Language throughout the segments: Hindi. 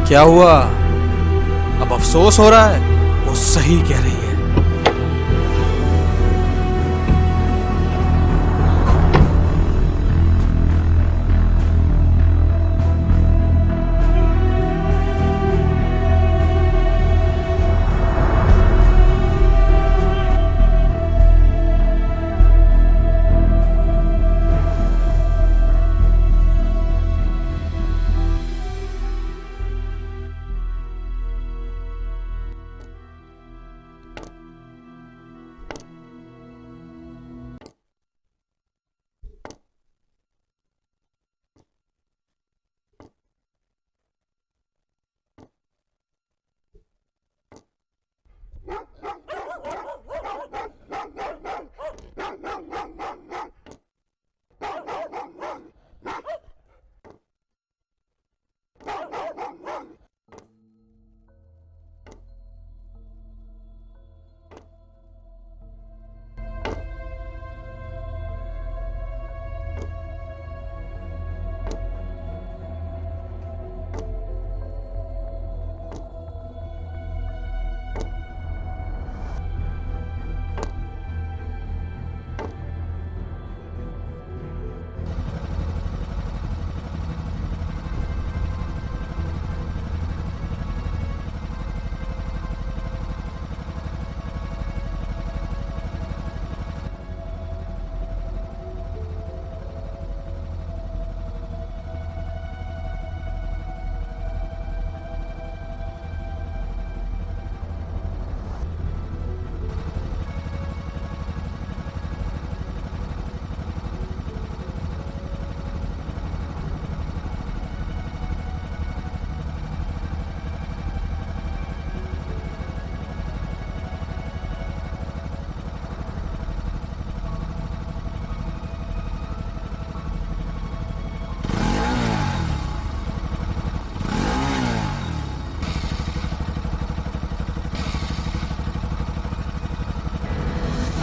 क्या हुआ? अब अफसोस हो रहा है? वो सही कह रही है।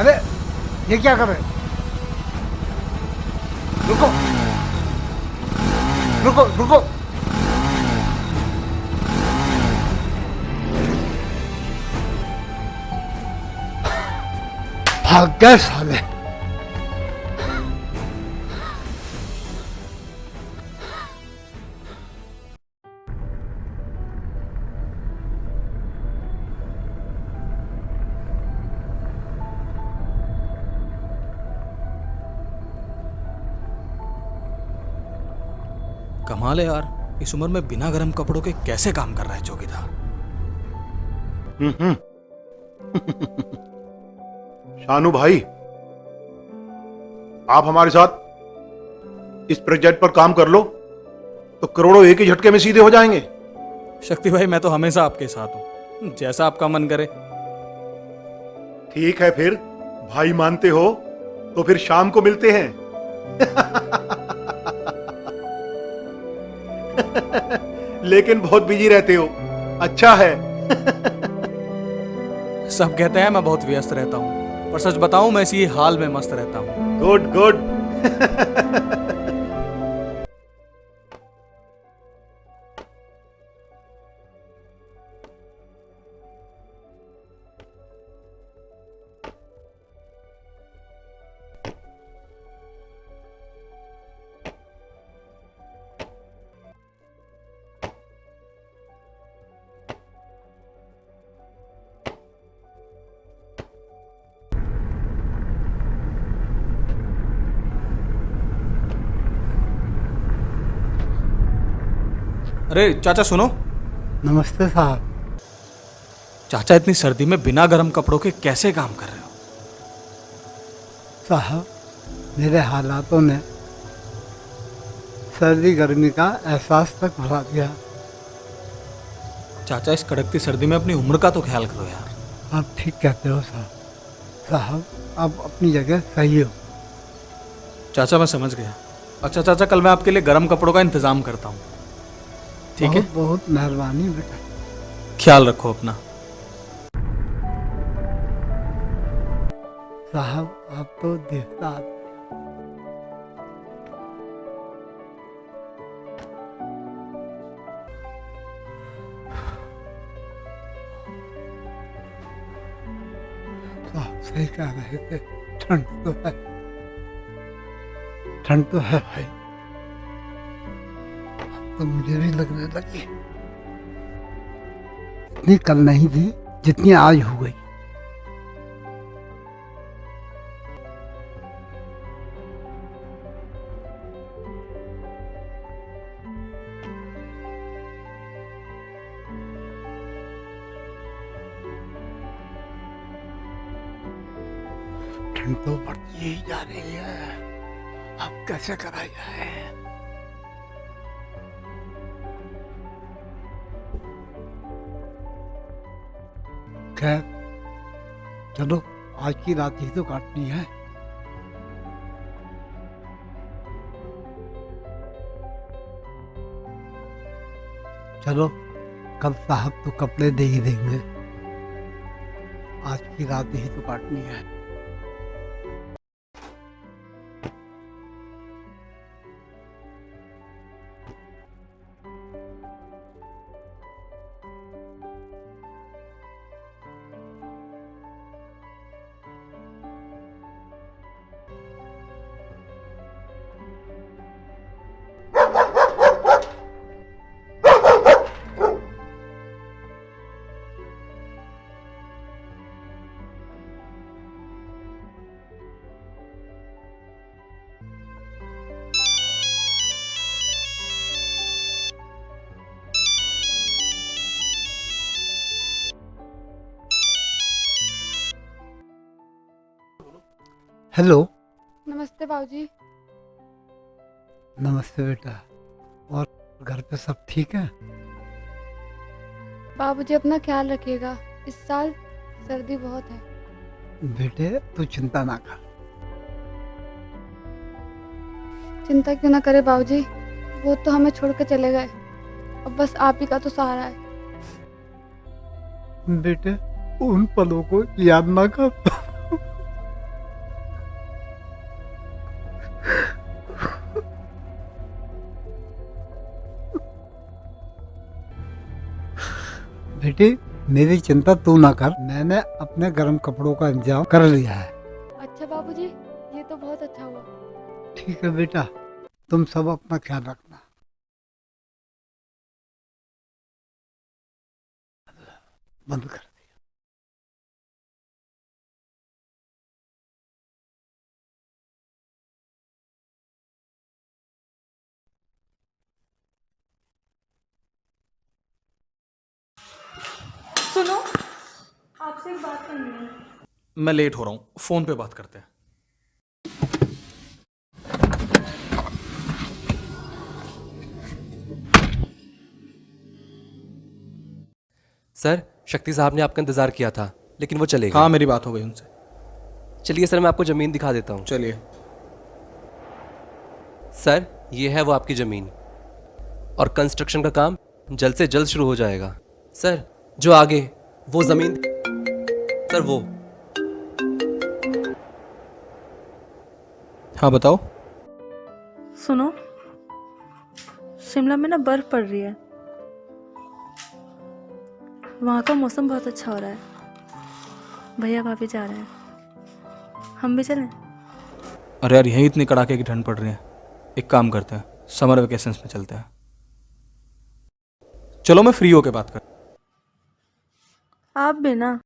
अरे ये क्या कर रहे? रुको रुको रुको। भाग गए साले। कमाल है यार, इस उम्र में बिना गर्म कपड़ों के कैसे काम कर रहा है चौकीदार। शानू भाई, आप हमारे साथ इस प्रोजेक्ट पर काम कर लो तो करोड़ों एक ही झटके में सीधे हो जाएंगे। शक्ति भाई, मैं तो हमेशा आपके साथ हूं, जैसा आपका मन करे। ठीक है, फिर भाई मानते हो तो फिर शाम को मिलते हैं। लेकिन बहुत बिजी रहते हो। अच्छा है। सब कहते हैं मैं बहुत व्यस्त रहता हूँ, पर सच बताऊं मैं इसी हाल में मस्त रहता हूँ। Good good. अरे चाचा सुनो। नमस्ते साहब। चाचा, इतनी सर्दी में बिना गर्म कपड़ों के कैसे काम कर रहे हो? साहब, मेरे हालातों ने सर्दी गर्मी का एहसास तक भुला दिया। चाचा, इस कड़कती सर्दी में अपनी उम्र का तो ख्याल करो यार। आप ठीक कहते हो साहब। साहब, आप अपनी जगह सही हो। चाचा मैं समझ गया। अच्छा चाचा, कल मैं आपके लिए गर्म कपड़ों का इंतजाम करता हूँ, ठीक है? बहुत बहुत मेहरबानी बेटा। ख्याल रखो अपना। साहब, आप तो देवता आदमी। सही कह रहे थे, ठंड तो है, ठंड तो है भाई। तो मुझे भी लगने लगी, इतनी कल नहीं थी जितनी आज हो गई। ठंड तो बढ़ती ही जा रही है, अब कैसे करा जाए। खैर चलो, आज की रात ही तो काटनी है। चलो, कल साहब तो कपड़े दे ही देंगे, आज की रात ही तो काटनी है। हेलो। नमस्ते बाबूजी। नमस्ते बेटा। और घर पे सब ठीक है? बाबूजी अपना ख्याल रखिएगा, इस साल सर्दी बहुत है। बेटे तू चिंता ना कर। चिंता क्यों ना करे बाबूजी, वो तो हमें छोड़ के चले गए, अब बस आप ही का तो सहारा है। बेटे उन पलों को याद ना कर। बेटे मेरी चिंता तू ना कर, मैंने अपने गर्म कपड़ों का इंतजाम कर लिया है। अच्छा बाबूजी, ये तो बहुत अच्छा हुआ। ठीक है बेटा, तुम सब अपना ख्याल रखना। बंद कर। सुनो, आपसे एक बात करनी है। मैं लेट हो रहा हूँ, फोन पे बात करते हैं। सर, शक्ति साहब ने आपका इंतज़ार किया था, लेकिन वो चले गए। हाँ, मेरी बात हो गई उनसे। चलिए सर, मैं आपको ज़मीन दिखा देता हूँ। चलिए। सर, ये है वो आपकी ज़मीन, और कंस्ट्रक्शन का काम जल्द से जल्द शुरू हो जाएगा। सर, जो आगे वो ज़मीन, सर वो। हाँ बताओ। सुनो, शिमला में ना बर्फ पड़ रही है, वहाँ का मौसम बहुत अच्छा हो रहा है। भैया भाभी जा रहे हैं, हम भी चलें? अरे यार, यहीं इतनी कड़ाके की ठंड पड़ रही है, एक काम करते हैं, समर वेकेशंस में चलते हैं। चलो, मैं फ्री होके बात कर। आप भी ना।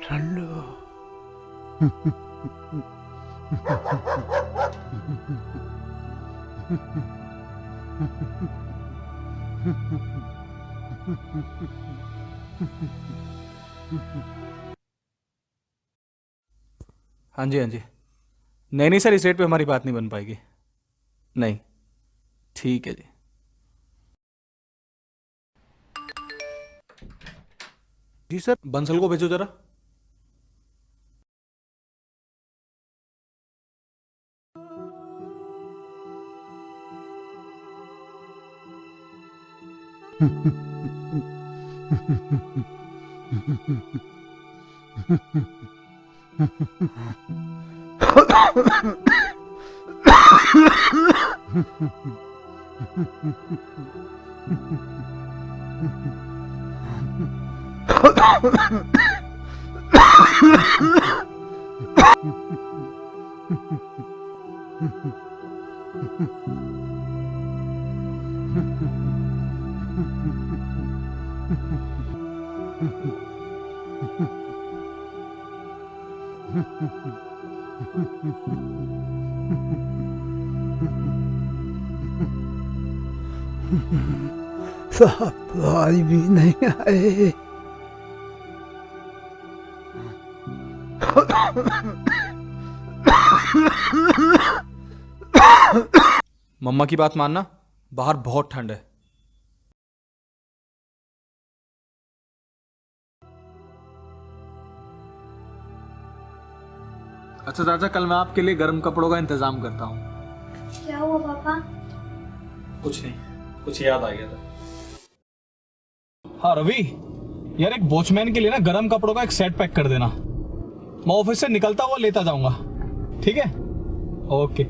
ठंड। हाँ जी, हाँ जी। नहीं नहीं सर, इस रेट पे हमारी बात नहीं बन पाएगी। नहीं, ठीक है जी। जी सर, बंसल को भेजो जरा। साहब तो आज भी नहीं आए। मम्मा की बात मानना, बाहर बहुत ठंड है। अच्छा चाचा, कल मैं आपके लिए गर्म कपड़ों का इंतजाम करता हूँ। क्या हुआ पापा? कुछ नहीं, कुछ याद आ गया था। हाँ रवि, यार एक वॉचमैन के लिए ना गर्म कपड़ों का एक सेट पैक कर देना। मैं ऑफिस से निकलता हुआ लेता जाऊंगा, ठीक है? ओके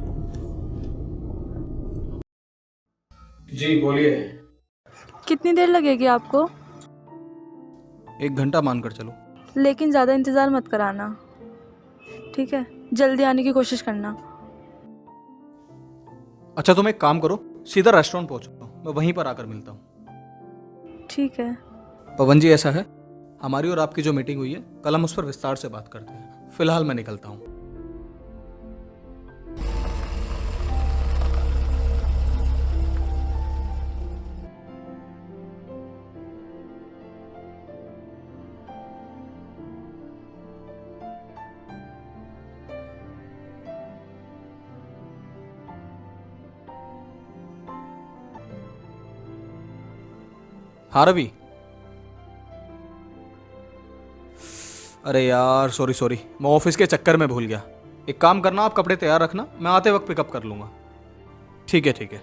जी, बोलिए। कितनी देर लगेगी आपको? 1 घंटा मानकर चलो। लेकिन ज़्यादा इंतज़ार मत कराना, ठीक है? जल्दी आने की कोशिश करना। अच्छा तुम एक काम करो, सीधा रेस्टोरेंट पहुंचो, मैं वहीं पर आकर मिलता हूँ। ठीक है। पवन जी, ऐसा है, हमारी और आपकी जो मीटिंग हुई है कल हम उस पर विस्तार से बात करते हैं। फिलहाल मैं निकलता हूँ। हाँ रवि, अरे यार सॉरी, मैं ऑफिस के चक्कर में भूल गया। एक काम करना, आप कपड़े तैयार रखना, मैं आते वक्त पिकअप कर लूंगा। ठीक है ठीक है।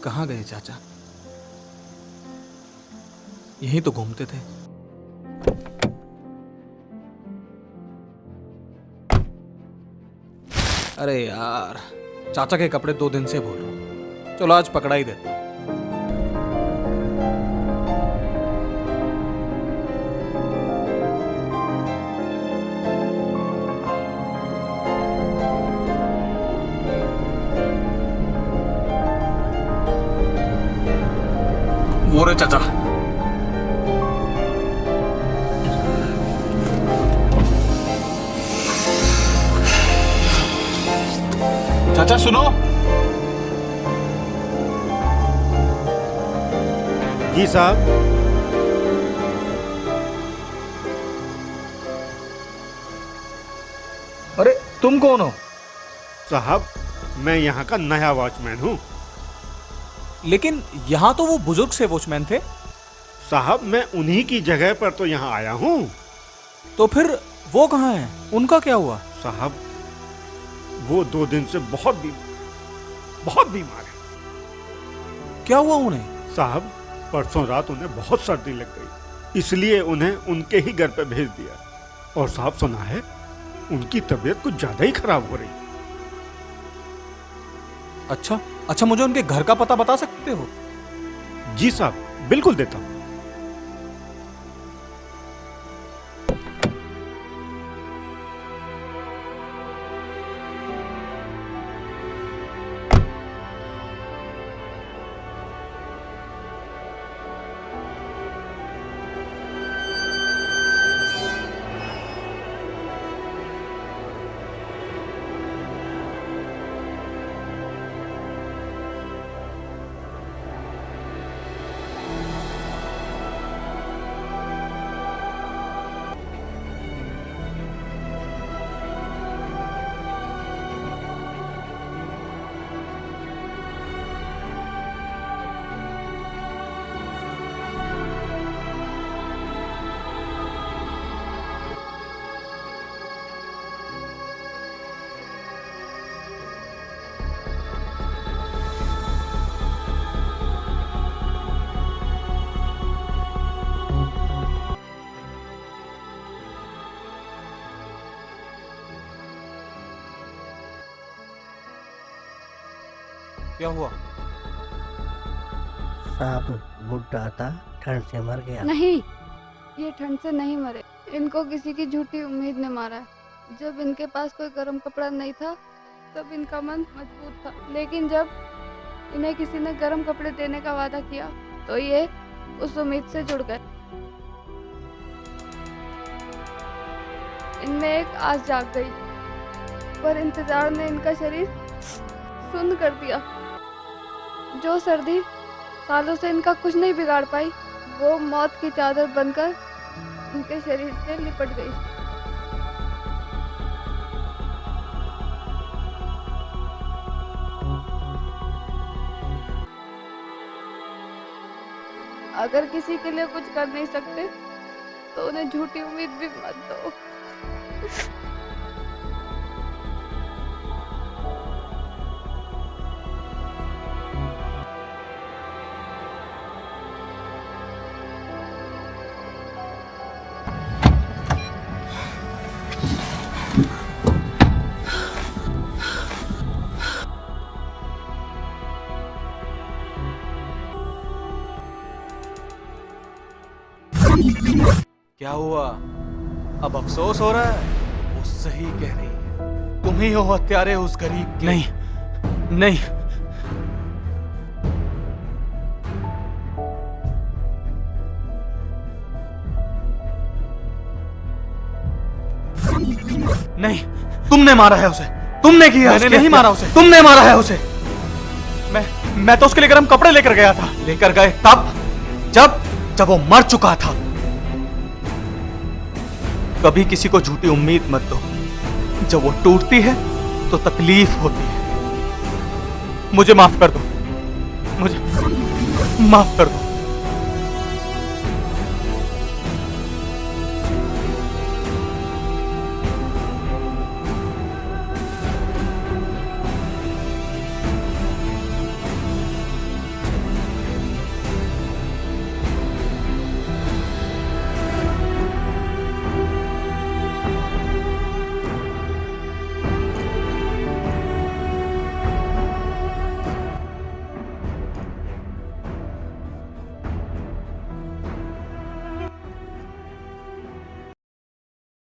कहाँ गए चाचा? यहीं तो घूमते थे। अरे यार, चाचा के कपड़े 2 दिन से भूल रहा हूँ। चलो आज पकड़ा ही देता हूँ। वो रे चाचा। चाचा सुनो। जी साहब। अरे तुम कौन हो? साहब, मैं यहाँ का नया वॉचमैन हूँ। लेकिन यहाँ तो वो बुजुर्ग से वॉचमैन थे। साहब, मैं उन्हीं की जगह पर तो यहाँ आया हूँ। तो फिर वो कहाँ हैं? उनका क्या हुआ? साहब, वो 2 दिन से बहुत बीमार है। क्या हुआ उन्हें? साहब, परसों रात उन्हें बहुत सर्दी लग गई, इसलिए उन्हें उनके ही घर पे भेज दिया। और साहब, सुना है उनकी तबीयत कुछ ज्यादा ही खराब हो रही। अच्छा, मुझे उनके घर का पता बता सकते हो? जी साहब, बिल्कुल देता हूँ। क्या हुआ? साहब बुढ़ा था, ठंड से मर गया। नहीं, ये ठंड से नहीं मरे। इनको किसी की झूठी उम्मीद ने मारा है। जब इनके पास कोई गर्म कपड़ा नहीं था तब इनका मन मजबूत था, लेकिन जब इन्हें किसी ने गर्म कपड़े देने का वादा किया तो ये उस उम्मीद से जुड़ गए। इनमें एक आस जाग गई, पर इंतजार ने इनका शरीर सुन्न कर दिया। जो सर्दी सालों से इनका कुछ नहीं बिगाड़ पाई, वो मौत की चादर बनकर इनके शरीर से लिपट गई। अगर किसी के लिए कुछ कर नहीं सकते तो उन्हें झूठी उम्मीद भी मत दो। क्या हुआ? अब अफसोस हो रहा है? वो सही कह रही है, तुम ही हो हत्यारे उस गरीब के। नहीं, नहीं, नहीं, तुमने मारा है उसे, तुमने किया। मैंने नहीं मारा उसे, तुमने मारा है उसे। मैं तो उसके लिए गर्म कपड़े लेकर गया था। लेकर गए तब जब वो मर चुका था। कभी किसी को झूठी उम्मीद मत दो, जब वो टूटती है तो तकलीफ होती है। मुझे माफ कर दो, मुझे माफ कर दो।